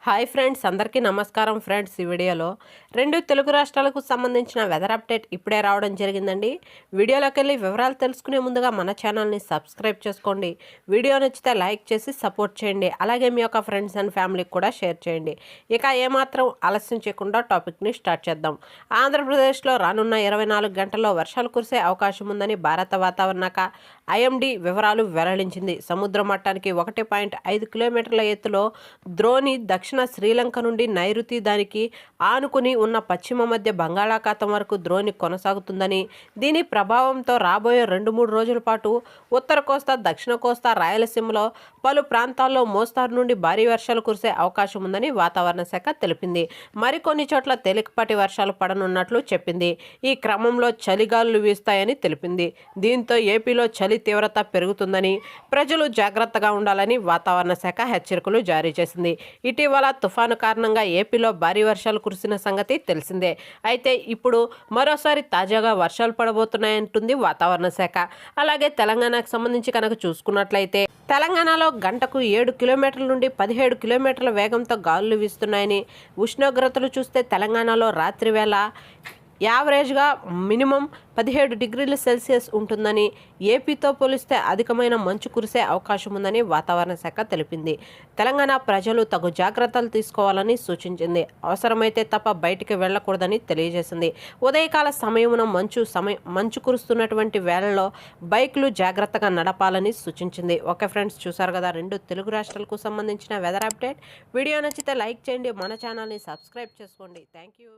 Hi friends, అందరికీ నమస్కారం. Friends, ఈ వీడియోలో రెండు తెలుగు రాష్ట్రాలకు సంబంధించిన వెదర్ అప్డేట్ ఇప్పుడే రావడం జరిగిందండి. వీడియోలోకి వెళ్ళి వివరాలు తెలుసుకునే ముందుగా మన ఛానల్ని సబ్స్క్రైబ్ చేసుకోండి. వీడియో నచ్చితే లైక్ చేసి సపోర్ట్ చేయండి. అలాగే మీ యొక్క ఫ్రెండ్స్ అండ్ ఫ్యామిలీకి కూడా షేర్ చేయండి. ఇక ఏమాత్రం ఆలస్యం చేయకుండా టాపిక్ని స్టార్ట్ చేద్దాం. ఆంధ్రప్రదేశ్లో రానున్న 24 గంటల్లో వర్షాలు కురిసే అవకాశం ఉందని భారత వాతావరణ ఐఎండీ వివరాలు వెల్లడించింది. సముద్ర మట్టానికి 1.5 కిలోమీటర్ల ఎత్తులో ద్రోణి దక్షిణ శ్రీలంక నుండి నైరుతి దానికి ఆనుకుని ఉన్న పశ్చిమ మధ్య బంగాళాఖాతం వరకు ద్రోణి కొనసాగుతుందని, దీని ప్రభావంతో రాబోయే 2-3 రోజుల పాటు ఉత్తర కోస్తా, దక్షిణ కోస్తా, రాయలసీమలో పలు ప్రాంతాల్లో మోస్తారు నుండి భారీ వర్షాలు కురిసే అవకాశం ఉందని వాతావరణ శాఖ తెలిపింది. మరికొన్ని చోట్ల తేలికపాటి వర్షాలు పడనున్నట్లు చెప్పింది. ఈ క్రమంలో చలిగాలులు వీస్తాయని తెలిపింది. దీంతో ఏపీలో చలి తీవ్రత పెరుగుతుందని, ప్రజలు జాగ్రత్తగా ఉండాలని వాతావరణ శాఖ హెచ్చరికలు జారీ చేసింది. ఇటీవల తుఫాను కారణంగా ఏపీలో భారీ వర్షాలు కురిసిన సంగతి తెలిసిందే. అయితే ఇప్పుడు మరోసారి తాజాగా వర్షాలు పడబోతున్నాయంటుంది వాతావరణ శాఖ. అలాగే తెలంగాణకు సంబంధించి కనుక చూసుకున్నట్లయితే తెలంగాణలో గంటకు 7 కిలోమీటర్ల నుండి 17 కిలోమీటర్ల వేగంతో గాలులు వీస్తున్నాయని, ఉష్ణోగ్రతలు చూస్తే తెలంగాణలో రాత్రి వేళ యావరేజ్గా మినిమం 17 డిగ్రీల సెల్సియస్ ఉంటుందని, ఏపీతో పోలిస్తే అధికమైన మంచు కురిసే అవకాశం ఉందని వాతావరణ శాఖ తెలిపింది. తెలంగాణ ప్రజలు తగు జాగ్రత్తలు తీసుకోవాలని సూచించింది. అవసరమైతే తప్ప బయటికి వెళ్లకూడదని తెలియజేసింది. ఉదయకాల సమయమున మంచు కురుస్తున్నటువంటి వేళల్లో బైక్లు జాగ్రత్తగా నడపాలని సూచించింది. ఓకే ఫ్రెండ్స్, చూసారు కదా రెండు తెలుగు రాష్ట్రాలకు సంబంధించిన వెదర్ అప్డేట్. వీడియో నచ్చితే లైక్ చేయండి, మన ఛానల్ని సబ్స్క్రైబ్ చేసుకోండి. Thank you.